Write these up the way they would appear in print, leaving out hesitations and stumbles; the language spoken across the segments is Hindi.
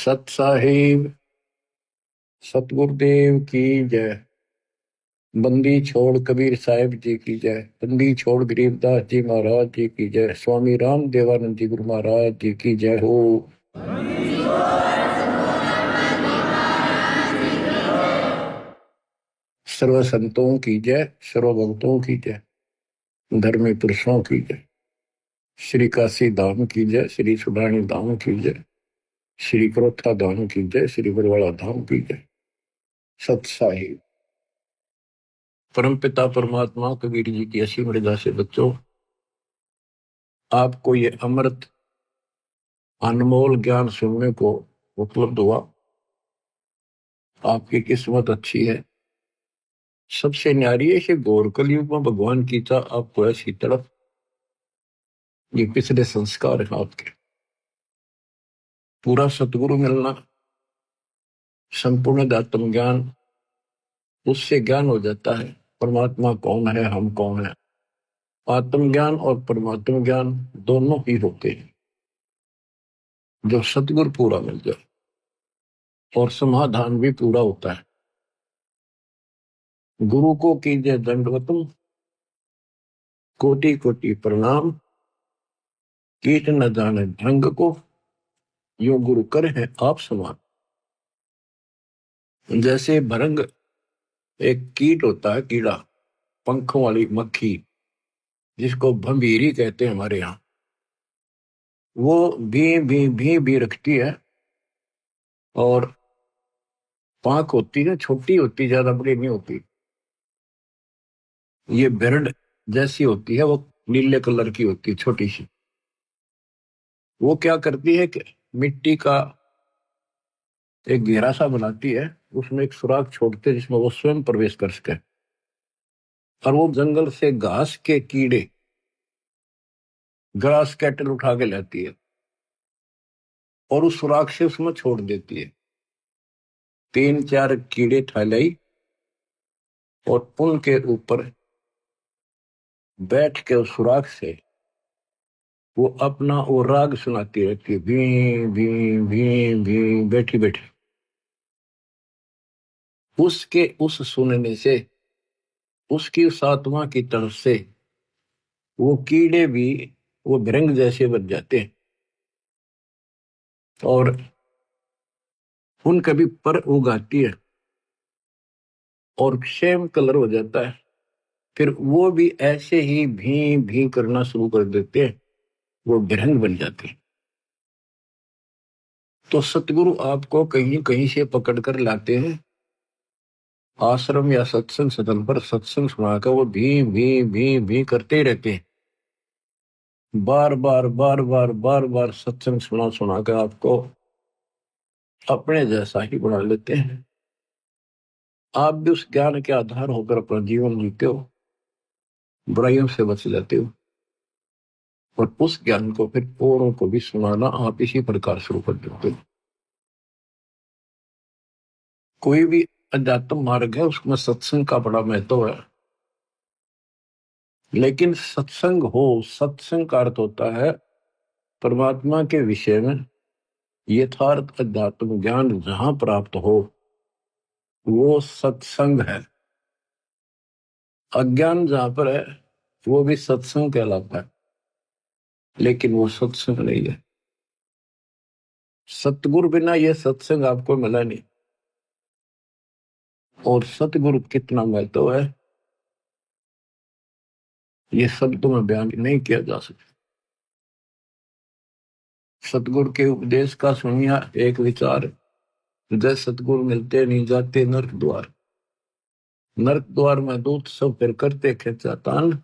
सत साहिब सतगुरुदेव की जय। बंदी छोड़ कबीर साहिब जी की जय। बंदी छोड़ गरीबदास जी महाराज जी की जय। स्वामी राम देवानंद जी गुरु महाराज जी की जय हो। सर्व संतों की जय, सर्व भक्तों की जय, धर्मी पुरुषों की जय। श्री काशी धाम की जय, श्री सुडानी धाम की जय, श्री क्रोथा धाम की जय, श्री बरवाड़ा धाम की जय। सत साहिब परम पिता परमात्मा कबीर जी की असीम मर्यादा से बच्चों, आपको ये अमृत अनमोल ज्ञान सुनने को उपलब्ध हुआ। आपकी किस्मत अच्छी है। सबसे न्यारी है कि गौर कलयुग में भगवान की था आपको ऐसी तड़प। ये पिछले संस्कार है आपके। पूरा सतगुरु मिलना, संपूर्ण आत्म ज्ञान, उससे ज्ञान हो जाता है परमात्मा कौन है, हम कौन है। आत्मज्ञान और परमात्मा ज्ञान दोनों ही होते हैं जब सतगुरु पूरा मिल जाए, और समाधान भी पूरा होता है। गुरु को कीजिए दंडवतम, कोटि कोटि प्रणाम। कीट न जाने ढंग को, यो गुरु कर है आप समान। जैसे भरंग एक कीट होता है, कीड़ा, पंखों वाली मक्खी जिसको भंभीरी कहते हैं हमारे यहाँ। वो भी रखती है और पांख होती है, छोटी होती, ज्यादा बड़ी नहीं होती। ये बिरड जैसी होती है, वो नीले कलर की होती है, छोटी सी। वो क्या करती है कि मिट्टी का एक घेरा सा बनाती है, उसमें एक सुराख छोड़ते हैं जिसमें वो स्वयं प्रवेश कर सके। और वो जंगल से घास के कीड़े, ग्रास कैटल उठा के लाती है और उस सुराख से उसमें छोड़ देती है। 3-4 कीड़े ठालाई और उनके ऊपर बैठ के उस सुराख से वो अपना वो राग सुनाती रहती है, भी भी भी, बैठी बैठी। उसके उस सुनने से, उसकी उस आत्मा की तरफ से वो कीड़े भी वो भृंग जैसे बन जाते हैं और उनका भी पर उगाती है और सेम कलर हो जाता है। फिर वो भी ऐसे ही भी करना शुरू कर देते हैं, वो भृंग बन जाते हैं। तो सतगुरु आपको कहीं कहीं से पकड़ कर लाते हैं आश्रम या सत्संग सदन पर, सत्संग सुनाकर वो भी करते ही रहते हैं। बार बार सत्संग सुना कर आपको अपने जैसा ही बना लेते हैं। आप भी उस ज्ञान के आधार होकर अपना जीवन जीते हो, बुराइयों से बच जाते हो और उस ज्ञान को फिर औरों को भी सुनाना आप इसी प्रकार शुरू कर देते हो। कोई भी अध्यात्म मार्ग है, उसमें सत्संग का बड़ा महत्व है। लेकिन सत्संग हो, सत्संग का अर्थ होता है परमात्मा के विषय में यथार्थ अध्यात्म ज्ञान जहां प्राप्त हो, वो सत्संग है। अज्ञान जहां पर है वो भी सत्संग कहलाता है, लेकिन वो सत्संग नहीं है। सतगुरु बिना यह सत्संग आपको मिला नहीं। और सतगुरु कितना महत्व है, ये शब्दों में बयान नहीं किया जा सकता। सतगुरु के उपदेश का सुनिया एक विचार, जय सतगुरु मिलते नहीं जाते नरक द्वार। नरक द्वार में दूत सब फिर करते खेचा तान,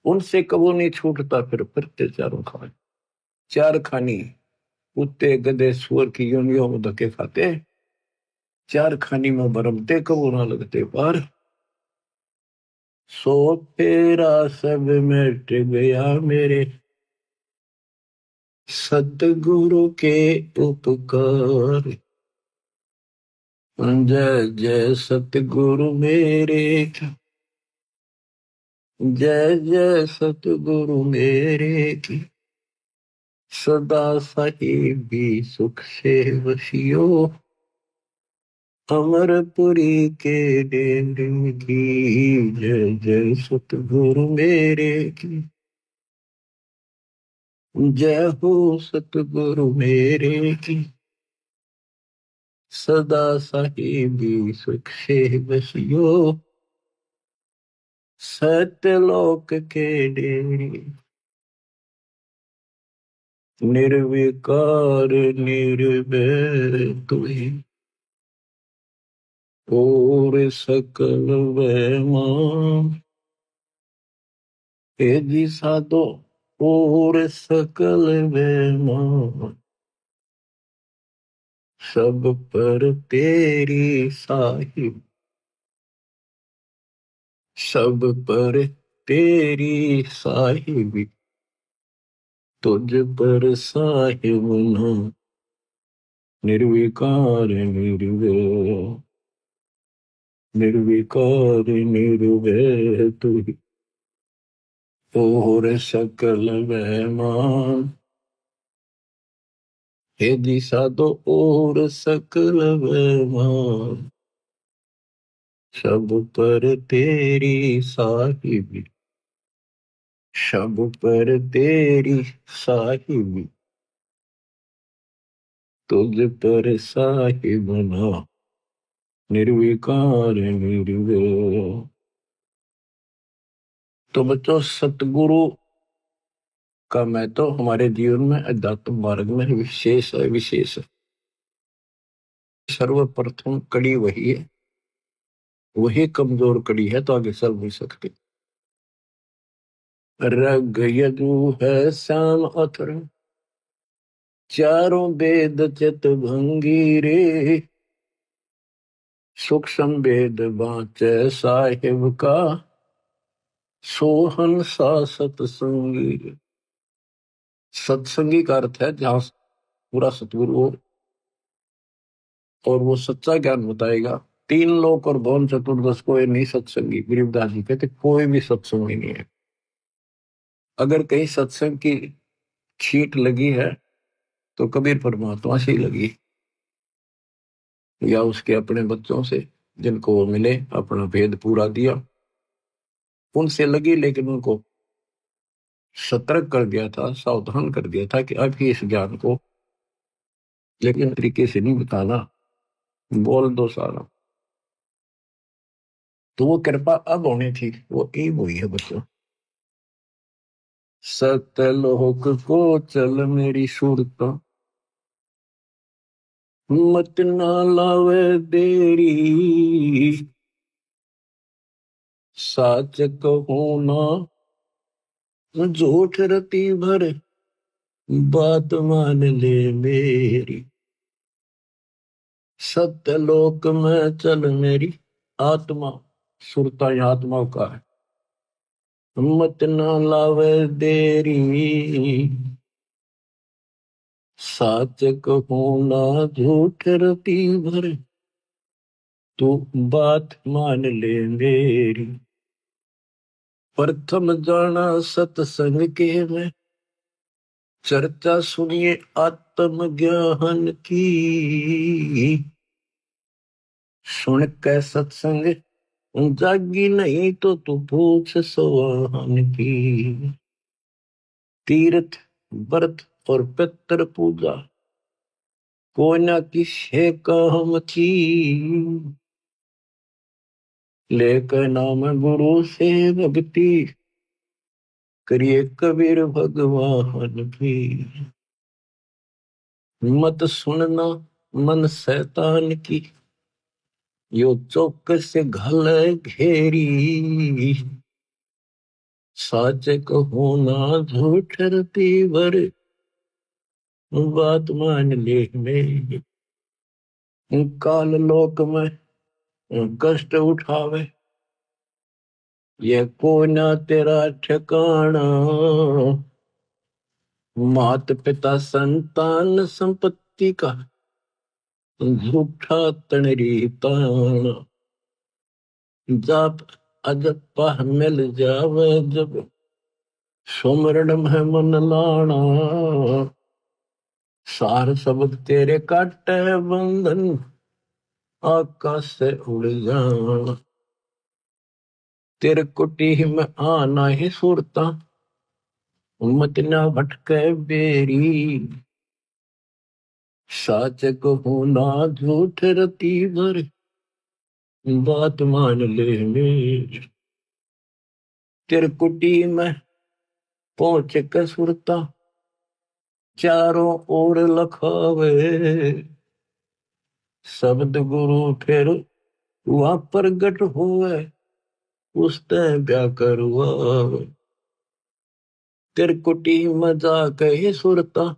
उनसे कबू नहीं छूटता फिर फिरते चारों खान। चार खानी कुत्ते गधे सुअर की योनियों में धक्के खाते, चार खानी में भरमते कबू ना लगते पार। सो तेरा सब मिट गया मेरे, सतगुरु के उपकार। जय जय सतगुरु मेरे, जय जय सतगुरु मेरे की। सदा साहिबी सुख से वसियो, अमरपुरी के डेरे की। जय जय सतगुरु मेरे की, जय हो सतगुरु मेरे की। सदा साहिबी सुख से बसियो, सत्यलोक के डेरे। निर्विकार निर्भय तुहि, और सकल वैमा। हे जी साधो और सकल वैमा, सब पर तेरी साहिब। सब पर तेरी साहिबी, तुझ पर साहिब ना। निर्विकार निर्भय, निर्विकार निर्भय तुहि, और सकल वैमान। हे दिशा दो और सकल वैमान, सब पर तेरी साहिबी। सब पर तेरी साहिबी, तुझ पर साहिब ना। निर्विकार निर्भय। तो बच्चों, सतगुरु का महत्व हमारे जीवन में, अध्यात्म मार्ग में विशेष है, विशेष है। सर्वप्रथम कड़ी वही है, वही कमजोर कड़ी है तो आगे चल नहीं सकती। रग यजु है श्याम अथर, चारों वेद चित भंगी रे। सूक्ष्म वेद बाँचे साहिब का, सोहन सा सतसंगी। सत्संगी का अर्थ है जहां पूरा सतगुरु हो और वो सच्चा ज्ञान बताएगा। तीन लोक और भवन चतुर्दश को नहीं सत्संगी। गरीबदास जी कहते कोई भी सत्संगी नहीं है। अगर कहीं सत्संग की छींट लगी है तो कबीर परमात्मा से ही लगी, या उसके अपने बच्चों से जिनको वो मिले, अपना भेद पूरा दिया, उनसे लगी। लेकिन उनको सतर्क कर दिया था, सावधान कर दिया था कि अभी इस ज्ञान को लेकिन तरीके से नहीं बताना, बोल दो सारा। तो वो कृपा अब होनी थी, वो एक हुई है बच्चों। सतलोक को चल मेरी सूरत, मत ना लावे देरी। साच कहो ना झूठ रति भर, बात मान ले मेरी। सत्यलोक में चल मेरी आत्मा, सुरता आत्मा का है। मत ना लावे देरी, साच कहो ना झूठ रति भर, तू बात मान ले मेरी। प्रथम जाना सत्संग के में, चर्चा सुनिए आत्म ज्ञान की। सुन के सत्संग जागी नहीं तो तू पूछ सवाहन की। तीर्थ व्रत और पितर पूजा को न किसे काम की। लेकर नाम गुरु से भक्ति, करिए कबीर भगवान की। मत सुनना मन शैतान की, यो चौकस घल घेरी। साच कहो ना झूठ रति भर, बात मान ले मेरी। काल लोक में कष्ट उठावे, ये को ना तेरा ठिकाना। मात पिता संतान संपत्ति का, झूठा तणरी ताना। जाप अजपा मिल जावे जब, सुमरण में मन लाना। सार शब्द तेरे काटे बंधन, आकाश से उड़ जाना। तेरे कुटी में आना ही सुरता, मत ना भटके बेरी। साच कहूँ ना झूठ रती भर, बात मान ले मेरी। तेरे कुटी में पहुंच के सुरता, चारों ओर लखावे। शब्द गुरु फिर वहां प्रगट हुए, उसने ब्याह करवावे। तेरे कुटी में जाके ही सुरता,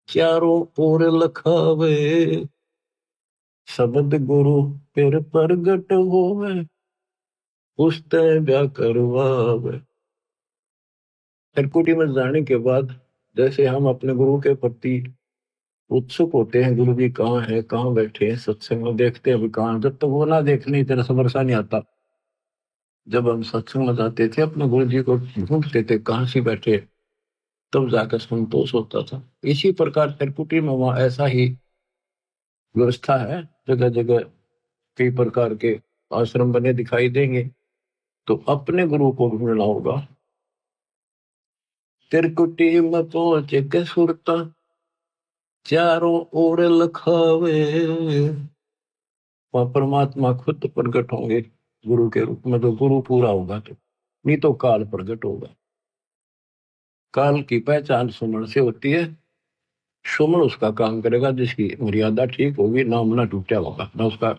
चारों ओर लखावे। शब्द गुरु फिर प्रगट होवे, उसने ब्याह करवावे। त्रिकुटी में जाने के बाद जैसे हम अपने गुरु के प्रति उत्सुक होते हैं, गुरु जी कहाँ है, कहाँ बैठे हैं, सत्संग में देखते हैं अभी कहाँ। जब तक वो ना देखने तेरा समरसा नहीं आता। जब हम सत्संग में जाते थे अपने गुरु जी को ढूंढते थे कहाँ से बैठे, तब जाकर संतोष होता था। इसी प्रकार त्रिकुटी में वहां ऐसा ही व्यवस्था है, जगह जगह कई प्रकार के आश्रम बने दिखाई देंगे। तो अपने गुरु को ढूंढना होगा। त्रिकुटी में पहुंच के सुरता, चारों ओर लखावे। वहां परमात्मा खुद प्रकट होंगे गुरु के रूप में। तो गुरु पूरा होगा तो, नहीं तो काल प्रकट होगा। काल की पहचान सुमन से होती है। सुमन उसका काम करेगा जिसकी मर्यादा ठीक होगी, नाम ना टूटा होगा ना उसका,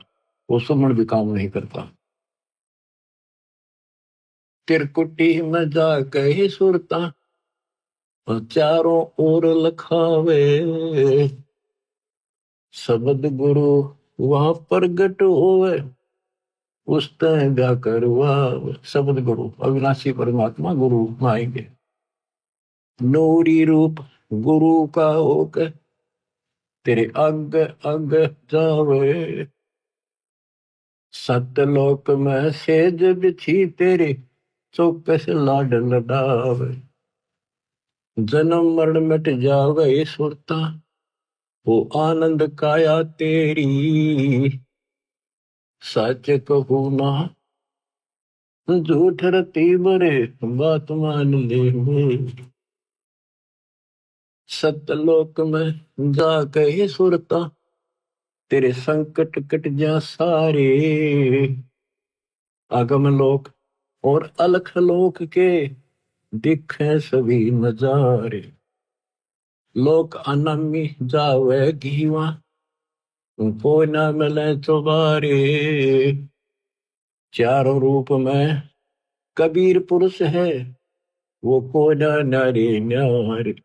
वो सुमन भी काम नहीं करता। तिरकुटी में जाके ही सुरता, और चारों ओर लखावे। शब्द गुरु वहां प्रगट होवे, उस ब्याह करवा। शब्द गुरु अविनाशी परमात्मा गुरु में आएंगे। नूरी रूप गुरु का होकर तेरे अग अग जावे। सतलोक में सेज बिछी तेरे, चौकस लाड लडावे। जन्म मरण मिट जावे सुरता, वो आनंद काया तेरी। सच कहूँ ना झूठ रती बरे, बात मान ले मेरी। सतलोक में जाके ही सुरता, तेरे संकट कट जा सारे। आगम लोक और अलख लोक के दिखे सभी नजारे। लोक अनमी जावे घीवा, को न मिले चुबारे। चारों रूप में कबीर पुरुष है, वो को न नारी न्यारे।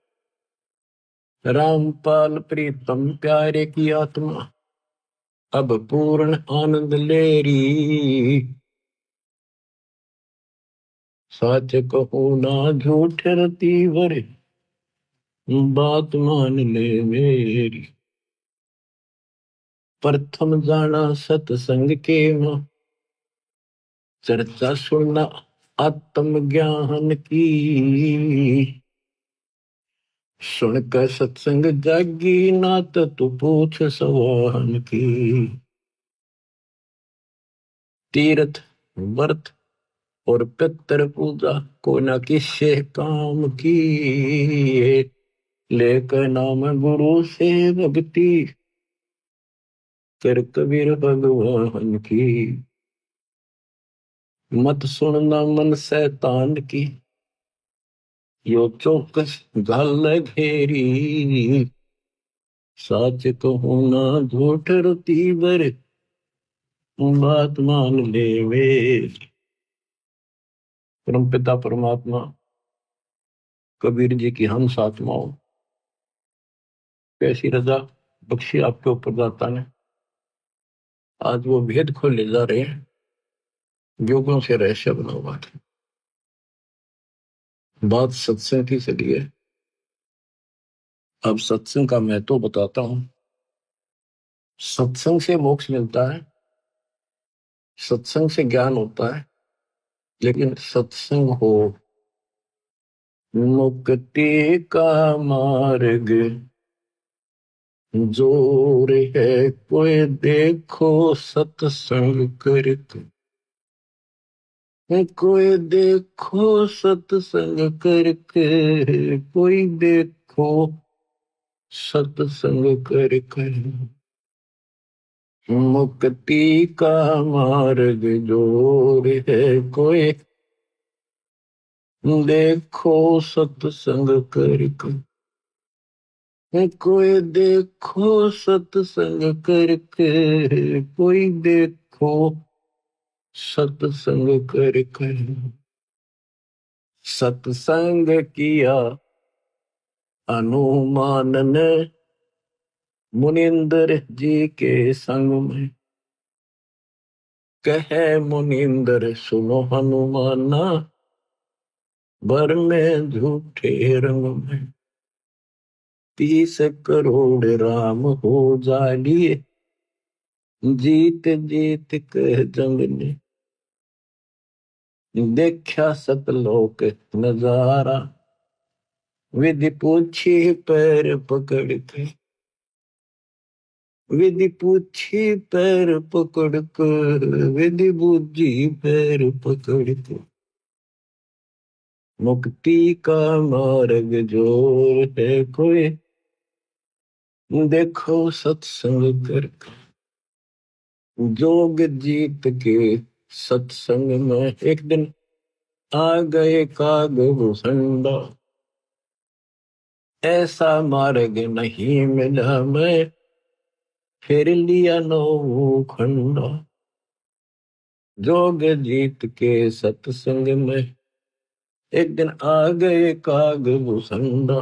रामपाल प्रीतम प्यारे की आत्मा, अब पूर्ण आनंद ले री। सच कहूँ ना झूठ रती वर, बात मान ले मेरी। प्रथम जाना सत्संग के मां, चर्चा सुनना आत्म ज्ञान की। सुनकर सत्संग जागी नात, तू पूछ सवाहन की। तीर्थ व्रत और पितर पूजा को न किसे काम की। लेकर नाम गुरु से भक्ति, कर कबीर भगवान की। मत सुनना मन शैतान की, यो चौकस गल घेरी। सच कहूँ ना झूठ रती बर, बात मान ले वे। परमपिता परमात्मा कबीर जी की हंस आत्माओं, कैसी रजा बख्शी आपके ऊपर दाता ने। आज वो भेद खोल ले जा रहे हैं, युगों से रहस्य बना हुआ था। बात सत्संग की चली है। अब सत्संग का मैं तो बताता हूं। सत्संग से मोक्ष मिलता है, सत्संग से ज्ञान होता है, लेकिन सत्संग हो मुक्ति का मार्ग, जोर है कोई देखो सत्संग करके, कोई देखो सत्संग करके, कोई देखो सत्संग करके, मुक्ति का मार्ग जोर है कोई देखो सत्संग करके, कोई देखो सत्संग करके, कोई देखो सत्संग करके। सत्संग किया हनुमान ने मुनिंदर जी के संग में, कहे मुनिंदर सुनो हनुमाना, बर में झूठे रंग में 30 करोड़ राम हो जालिए, जीत जीत के जंग ने देखा सतलोक नजारा, विधि पूछी पैर पकड़ के, विधि पूछी पैर पकड़ कर, विधि बूझी पैर पकड़ के, मुक्ति का मार्ग जोर है कोई देखो सत्संग करके। जोग जीत के सत्संग में एक दिन आ गए काग भूषंडा, ऐसा मार्ग नहीं मिला मैं फिर लिया नौ खंडा। जोग जीत के सत्संग में एक दिन आ गए काग भूषंडा,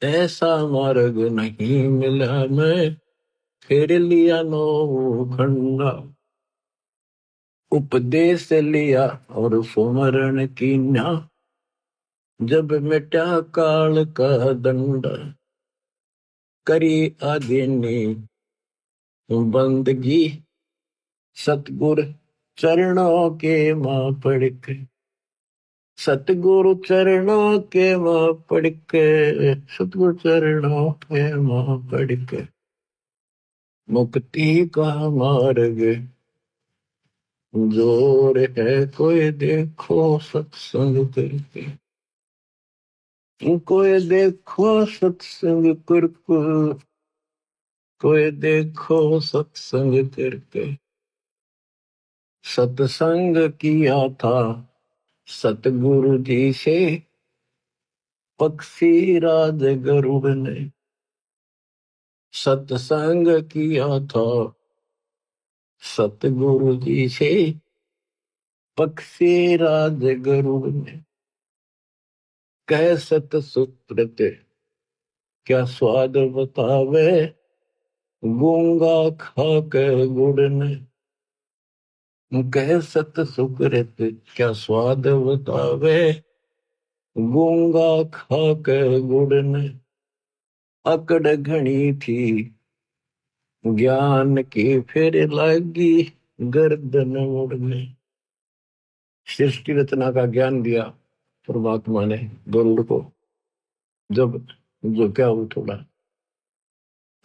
ऐसा मार्ग नहीं मिला मैं फिर लिया नौ खंडा। उपदेश लिया और सुमरण कीन्या, जब मिटा काल का दंडा, करी आदिनी बंदगी सतगुर चरणों के मां पड़ के, सतगुरु चरणों के मां पड़ के, सतगुरु चरणों के मां पड़ के, मुक्ति का मार्ग जोर है कोई देखो सत्संग करके, कोई देखो सत्संग करके, कोई देखो सत्संग करके। सत्संग किया था सतगुरु जी से पक्षी राज गरुड़ ने, सत्संग किया था सतगुरु जी से पक्षी राज गरुड़ ने, कह सत सुकृत क्या स्वाद बतावे, गूंगा खा के गुड़ ने, कह सत सुकृत क्या स्वाद बतावे, गूंगा खा के गुड़ ने, अकड़ घनी थी ज्ञान की फिर लागी गर्दन उड़ने। सृष्टि रचना का ज्ञान दिया परमात्मा ने गरुड़ को, जब जो क्या वो थोड़ा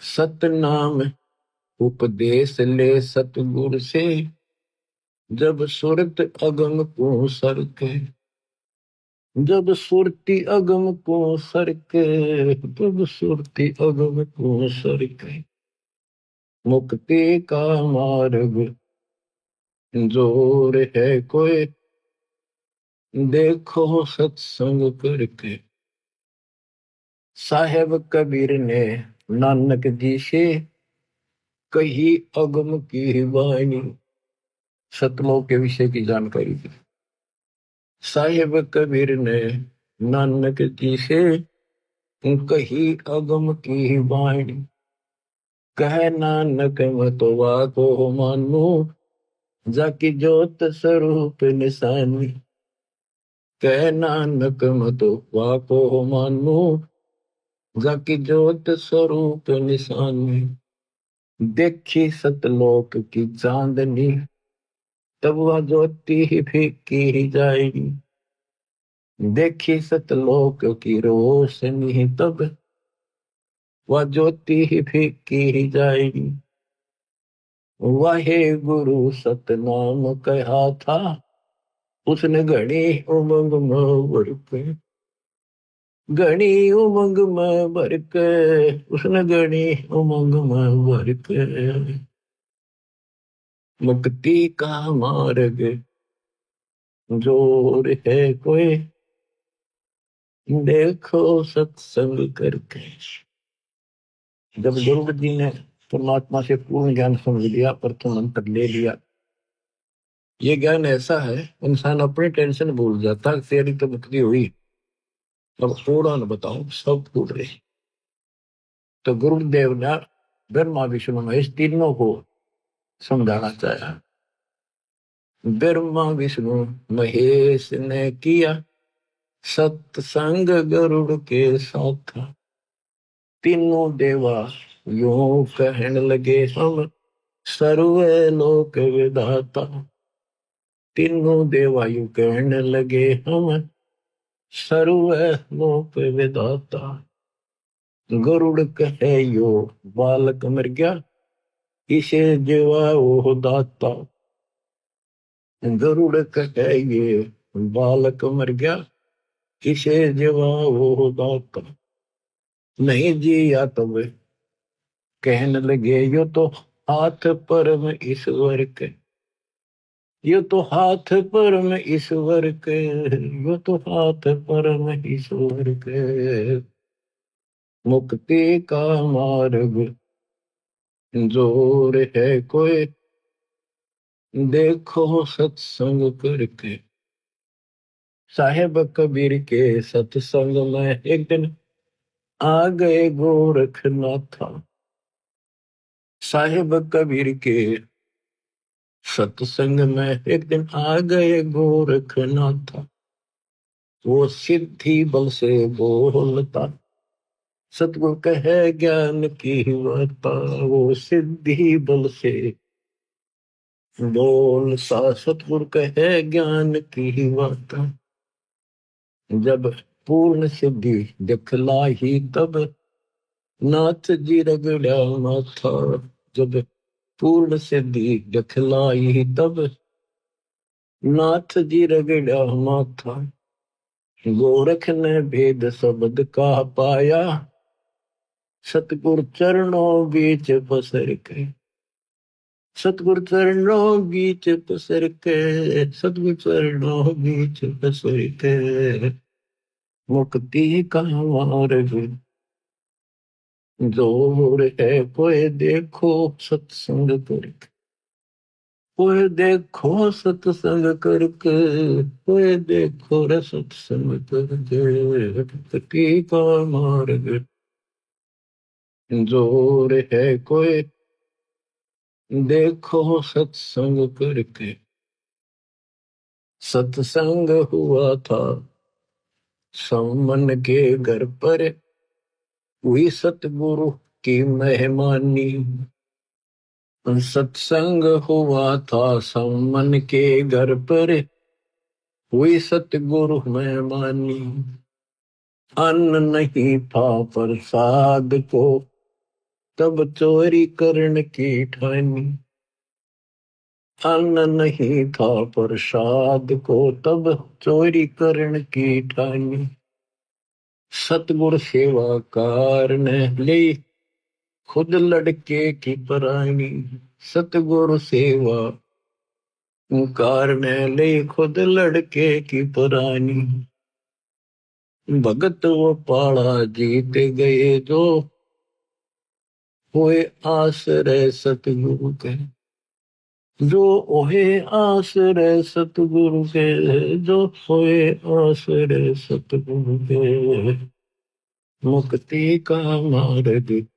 सतनाम उपदेश ले सतगुर से, जब सुरत अगम को सरके, जब सुरती अगम को सरके, जब सुरती अगम को सरके, मुक्ति का मार्ग जोर है कोई देखो सत्संग करके। साहेब कबीर ने नानक जी से कही अगम की वाणी, सतलोक के विषय की जानकारी दी। साहेब कबीर ने नानक जी से कही अगम की वाणी, कह नानक मतवा को मानो, जाकी जोत स्वरूप निशानी, कह नानक मतवा को मानो, जाकी जोत स्वरूप निशानी, देखी सतलोक की चांदनी, तब वह ज्योति ही फीकी जाएगी, देखी सतलोक की रोशनी, तब वह ज्योति ही फीकी जाएगी। वाहे गुरु सतनाम कहा था, उसने घड़ी उमंग में भर के, घड़ी उमंग में भर के, उसने घड़ी उमंग में भर के। मुक्ति का मार्ग जोर है कोई, देखो सत्संग करके। जब गुरु जी ने परमात्मा से पूर्ण ज्ञान समझ लिया, प्रथम अंतर ले लिया, ये ज्ञान ऐसा है इंसान अपनी टेंशन भूल जाता। तेरी तो मुक्ति हुई, अब थोड़ा न बताऊं, सब भूल रहे। तो गुरुदेव ने ब्रह्मा विष्णु महेश तीनों को समझाना चाहा। ब्रह्मा विष्णु महेश ने किया सत्संग गरुड़ के साथ। तीनों देवा यूं कहने लगे, हम सर्वलोक विधाता। तीनों देवा यूं कहने लगे, हम सर्वलोक विधाता। गरुड़ कहे यो बालक मर गया, इसे जीवा वो दाता। गरुड़ कहे ये बालक मर गया, इसे जीवा वो दाता। नहीं जिया तब कहने लगे, यो तो हाथ परम ईश्वर के, यो तो हाथ परम ईश्वर के, यो तो हाथ परम ईश्वर के। मुक्ति का मार्ग जोर है कोई, देखो सत्संग करके। साहेब कबीर के सत्संग में एक दिन आ गए गोरखनाथ। साहेब कबीर के सत्संग में एक दिन आ गए गोरखनाथ। वो सिद्धि बल से बोलता, सतगुरु कहे ज्ञान की वार्ता। वो सिद्धि बल से बोलता, सतगुरु कहे ज्ञान की वार्ता। जब पूर्ण सिद्धि दिखलाई तब नाथ जी रगड़ा माथा। जब पूर्ण सिद्धि दिखलाई तब नाथ जी रगड़ा माथा। गोरख ने भेद शब्द का पाया, सतगुरु चरणों बीच पसर के। सतगुरु चरणों बीच पसर के, सतगुरु चरणों बीच पसर के। मुक्ति का मार्ग जोर है कोई, देखो सत्संग करके। कोई देखो सत्संग करके, कोई देखो रे सत्संग करके। मुक्ति का मार्ग जोर है कोई, देखो सत्संग करके। सत्संग हुआ था समन के घर पर, हुई सतगुरु की मेहमानी। सत्संग हुआ था समन के घर पर, हुई सतगुरु मेहमानी। अन्न नहीं था प्रसाद को, तब चोरी करने की ठानी। अन्न नहीं था प्रसाद को, तब चोरी करने की ठानी। सतगुरु सेवा कारने ले खुद लड़के की परानी। सतगुरु सेवा कारने ले खुद लड़के की परानी। भगत वो पाड़ा जीत गए, जो हुए आश्रय सतगुरु के। जो ओहे आश्रय सतगुरु के, जो होए आश्रय सतगुरु के। मुक्ति का मार्ग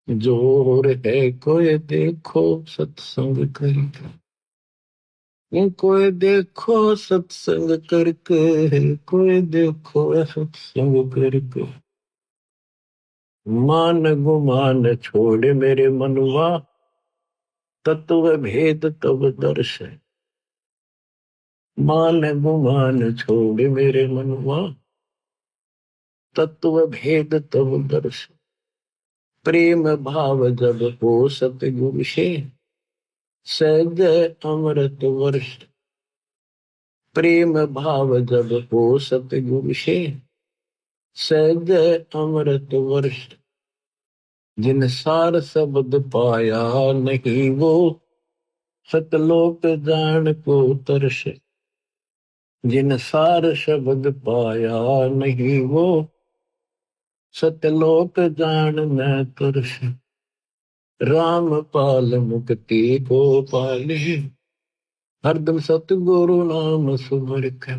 जोर है कोई, देखो सत्संग करके। कोई देखो सत्संग करके, कोई देखो सत्संग करके। मान गुमान छोड़ मेरे मनवा, तत्व भेद तब दर्श है। मान गुमान छोड़ मेरे मनवा, तत्व भेद तब दर्श, प्रेम भाव जब हो सतगुरु से, सहज अमृत वर्ष। प्रेम भाव जब हो सतगुरु से, सहज अमृत वर्ष। जिन सार शब्द पाया नहीं वो, सतलोक जान को तरस। जिन सार शब्द पाया नहीं वो, सतलोक जान न तरस। राम पाल मुक्ति को पाले, हरदम सतगुरु नाम सुमर के।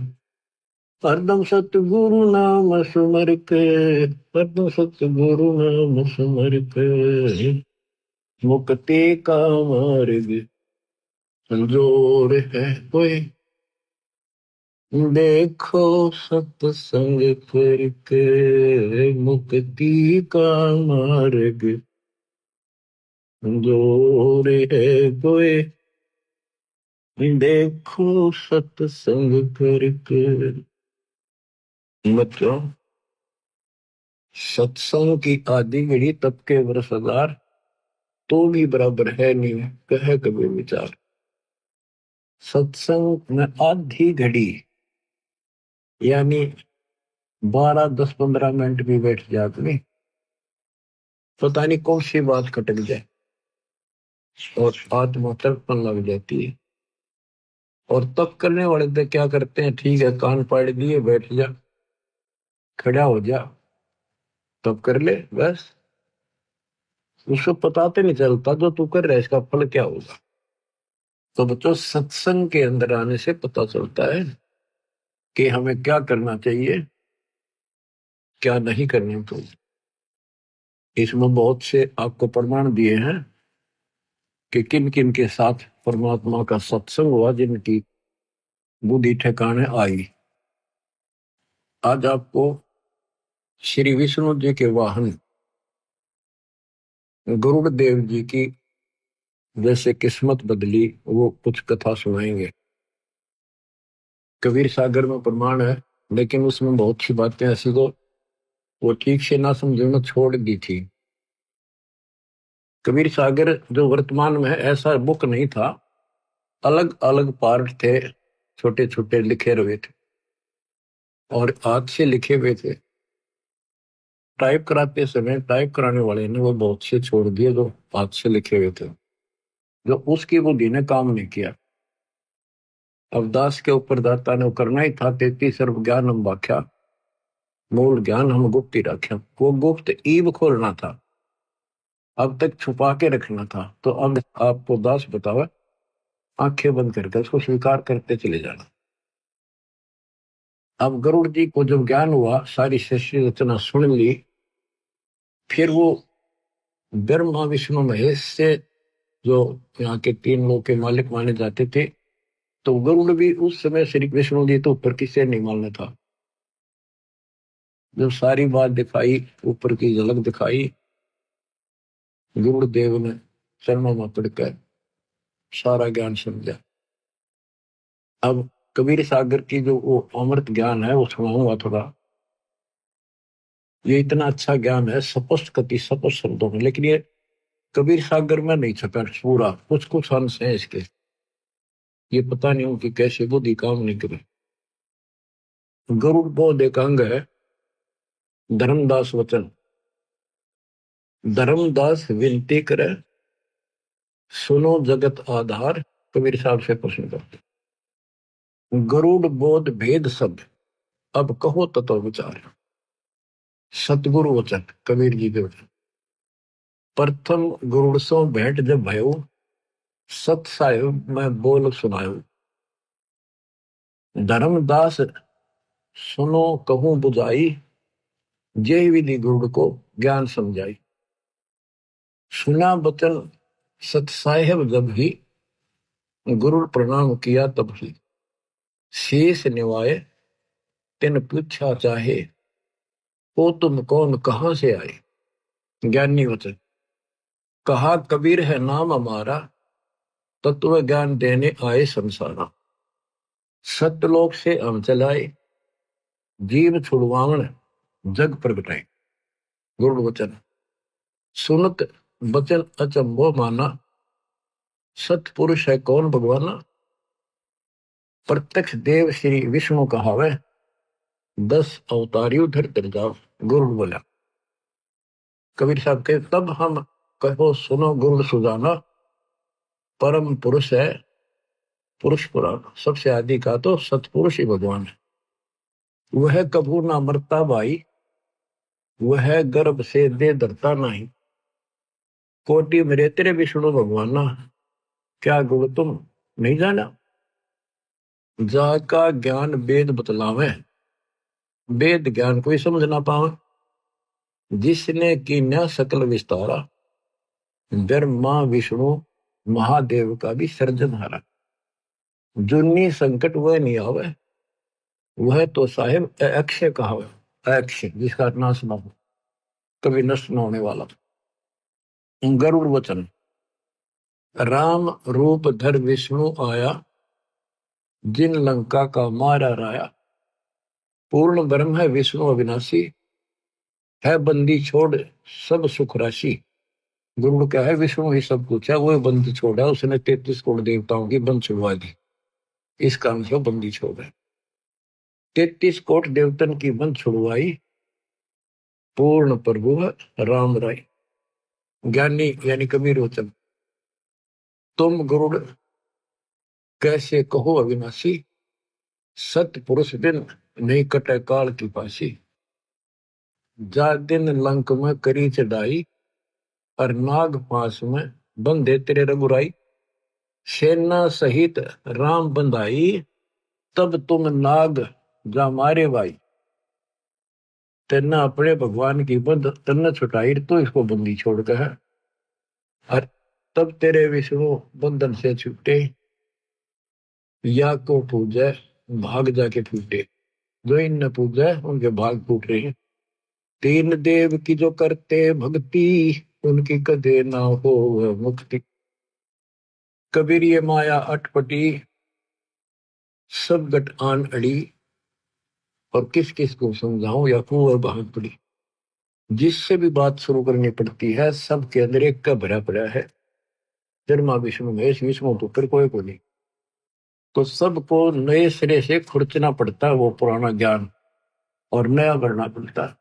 हरदम सतगुरु नाम सुमर के, हरदम सतगुरु नाम सुमर के। मुक्ति का मार्ग संजोर है कोई, देखो सत्संग करके। मुक्ति का मार्ग संजोर है कोई, देखो सत्संग करके। मतलब सत्संग की आदि घड़ी तब के वर्ष हजार, तो भी बराबर है नहीं कहे कभी विचार। सत्संग में आधी घड़ी यानी 12, 10, 15 मिनट भी बैठ जाए आदमी, पता नहीं कौन सी बात खटक जाए और आत्मा तड़पन लग जाती है। और तब करने वाले तो क्या करते हैं, ठीक है कान पाड़ दिए बैठ जा, खड़ा हो जा, तब कर ले बस। उसको पता तो नहीं चलता जो तू कर रहा है इसका फल क्या होगा। तो बच्चों सत्संग के अंदर आने से पता चलता है कि हमें क्या करना चाहिए, क्या नहीं करना चाहिए। इसमें बहुत से आपको प्रमाण दिए हैं कि किन किन के साथ परमात्मा का सत्संग हुआ, जिनकी बुद्धि ठिकाने आई। आज आपको श्री विष्णु जी के वाहन गरुड़ देव जी की जैसे किस्मत बदली वो कुछ कथा सुनाएंगे। कबीर सागर में प्रमाण है, लेकिन उसमें बहुत सी बातें ऐसी तो वो ठीक से ना समझना छोड़ दी थी। कबीर सागर जो वर्तमान में है ऐसा बुक नहीं था, अलग अलग पार्ट थे, छोटे छोटे लिखे हुए थे और हाथ से लिखे हुए थे। टाइप कराते समय टाइप कराने वाले ने वो बहुत से छोड़ दिए जो हाथ से लिखे हुए थे, जो उसकी बुद्धि ने काम नहीं किया। अब दास के ऊपर दाता ने करना ही था 33 सर्व ज्ञान हम व्याख्या, मूल ज्ञान हम गुप्त ही रख्या। वो गुप्त ईब खोलना था, अब तक छुपा के रखना था। तो अब आपको दास बतावा, आंखें बंद करके उसको स्वीकार करते चले जाना। अब गरुड़ जी को जब ज्ञान हुआ, सारी सृष्टि रचना सुन ली, फिर वो ब्रह्मा विष्णु महेश से जो यहाँ के 3 लोग के मालिक माने जाते थे, तो गरुड़ भी उस समय श्री विष्णु जी तो ऊपर किसे नहीं मानना था। जब सारी बात दिखाई, ऊपर की झलक दिखाई, गरुड़ देव ने चरणों में पड़कर सारा ज्ञान समझा। अब कबीर सागर की जो वो अमृत ज्ञान है वो सुनाऊंगा थोड़ा। ये इतना अच्छा ज्ञान है स्पष्ट कति स्पष्ट शब्दों में, लेकिन ये कबीर सागर में नहीं छपा पूरा, कुछ कुछ अंश है इसके। ये पता नहीं हो कि कैसे बुद्धि काम नहीं करे। गरुड़ बोध एक अंग है, धर्मदास वचन। धर्मदास विनती करे, सुनो जगत आधार। कबीर साहब से प्रश्न करते, गरुड़ बोध भेद सब, अब कहो तत्व विचार। सतगुरु वचन, कबीर जी के वचन। प्रथम गरुड़ सो भेंट जब भयो, सत साहिब मैं बोल सुनायो। धर्मदास सुनो कहूं बुझाई, जय विधि गरुड़ को ज्ञान समझाई। सुना बचन सत साहिब जब ही, गुरु प्रणाम किया तब ही। शेष निवाए तिन पूछा चाहे, ओ तुम कौन कहां से आए। ज्ञानी वचन, कहा कबीर है नाम हमारा, तत्व ज्ञान देने आए संसारा। सत्यलोक से हम चलाए, जीव छुड़वावन जग प्रगटाए। गुरु वचन सुनत बचन अचंभो माना, सतपुरुष है कौन भगवाना। प्रत्यक्ष देव श्री विष्णु कहावे, 10 अवतारियों धर जाओ। गुरु बोला। कबीर साहब के तब हम कहो सुनो गुरु सुजाना, परम पुरुष है पुरुष पुराण। सबसे आदि का तो सतपुरुष ही भगवान है। वह कभू ना मरता भाई, वह गर्भ से दे धरता नहीं। कोटि मेरे तेरे विष्णु भगवाना, क्या गुण तुम नहीं जाना। जाका ज्ञान वेद बतलावे, वेद ज्ञान कोई समझ ना पावे। जिसने की न सकल विस्तारा, ब्रह्मा विष्णु महादेव का भी सर्जनहारा। जुन्नी संकट वह नहीं आवे, वह तो साहिब अक्षय कहावे। अक्षय जिसका नाश ना हो, कभी नष्ट न होने वाला। गरुड़ वचन राम रूप धर विष्णु आया, जिन लंका का मारा राया। पूर्ण ब्रह्म है विष्णु अविनाशी, है बंदी छोड़ सब सुख राशि। गुरु क्या है, विष्णु ही सब कुछ है, वो बंदी छोड़ा। उसने 33 करोड़ देवताओं की बंद छुड़वा दी, इस काम से बंदी छोड़ है। 33 कोट देवतन की बंद छुड़वाई, पूर्ण प्रभु राम राय। ज्ञानी यानी कबीर वचन तुम गुरुड़ कैसे कहो अविनाशी। सत पुरुष बिन नहीं कटे काल की पासी। जा दिन लंक में करी चढ़ाई, और नाग पास में बंधे तेरे रघुराई। सेना सहित राम बंधाई, तब तुम नाग जा मारे भाई। तेना अपने भगवान की बंद तन्ना छुटाई, तो इसको बंदी छोड़ के है। और तब तेरे विष्णु बंधन से छूटे, या को पूजे भाग जाके फूटे। जो इन पूजे उनके भाग फूट रहे हैं। तीन देव की जो करते भक्ति, उनकी कदे ना हो मुक्ति। कबीर ये माया अटपटी, सब गट आन अड़ी। और किस किस को समझाऊं या कुंवर भाग पड़ी। जिससे भी बात शुरू करनी पड़ती है, सबके अंदर एक का भरा पड़ा है, जन्मा विष्णु महेश विष्णु तो फिर कोई को नहीं। तो सबको नए सिरे से खुरचना पड़ता है वो पुराना ज्ञान, और नया करना पड़ता है।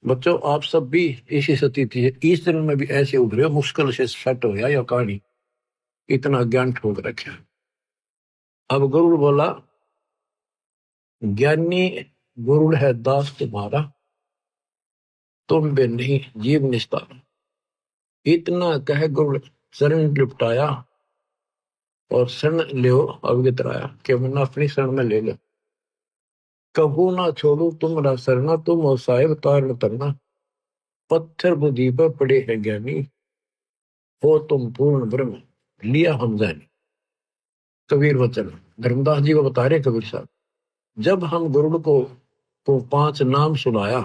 बच्चों आप सब भी इसी स्थिति है, इस दिन में भी ऐसे उभरे, मुश्किल से सेट हो या कहानी, इतना ज्ञान ठोक रखे। अब गरुड़ बोला, ज्ञानी गुरुड़ है दास तुम्हारा, तुम बे नहीं जीव निस्तार। इतना कह गुरुड़ शरण लिपटाया, और शरण लियो अवगत राया, कि मैंने अपनी शरण में ले लो। कबू ना छोड़ू तुमरा सरना, तुम हो साहिब तारण तरना। पत्थर बुद्धि पर पड़े हैं ज्ञानी, हो तुम पूर्ण ब्रह्म लिया हम जानी। कबीर वचन धर्मदास जी को बता रहे कबीर साहब, जब हम गुरुड़ को 5 नाम सुनाया,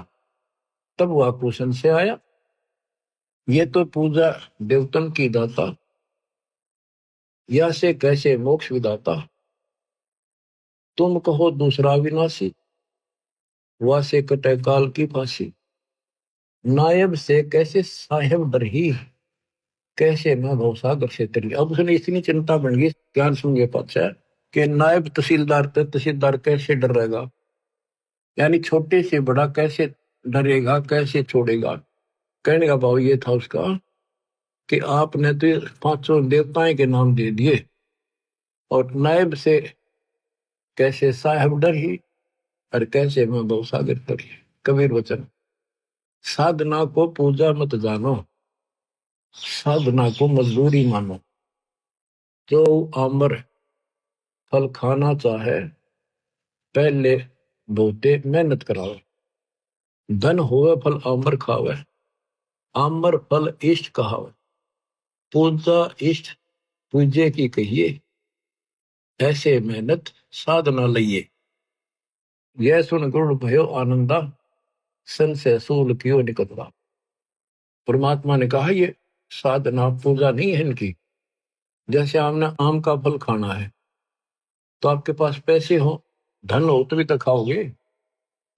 तब वह कुशन से आया। ये तो पूजा देवतन की दाता, या से कैसे मोक्ष विदाता। तुम कहो दूसरा विनाशी, वह से कटे काल की फांसी। नायब से कैसे साहेब डरही, कैसे मैं भवसागर से तरी। अब उसने इतनी चिंता बन गई, ज्ञान सुन के पाचा कि नायब तहसीलदार तहसीलदार कैसे डर रहेगा, यानी छोटे से बड़ा कैसे डरेगा, कैसे छोड़ेगा। कहने का भाव ये था उसका कि आपने तो 500 देवताएं के नाम दे दिए, और नायब से कैसे साहेब डर ही, और कैसे मैं भवसागर तरी। कबीर वचन साधना को पूजा मत जानो, साधना को मजदूरी मानो। जो आमर फल खाना चाहे, पहले बहुते मेहनत कराओ। धन होवे फल आमर खावे, आमर फल इष्ट कहावे। पूजा इष्ट पूजे की कहिए, ऐसे मेहनत साधना लइए। यह सुन गुरु भयो आनंदा, सन से सूल क्यों निकलता। परमात्मा ने कहा ये साधना पूजा नहीं है इनकी। जैसे आपने आम का फल खाना है, तो आपके पास पैसे हो, धन हो, तभी तो खाओगे।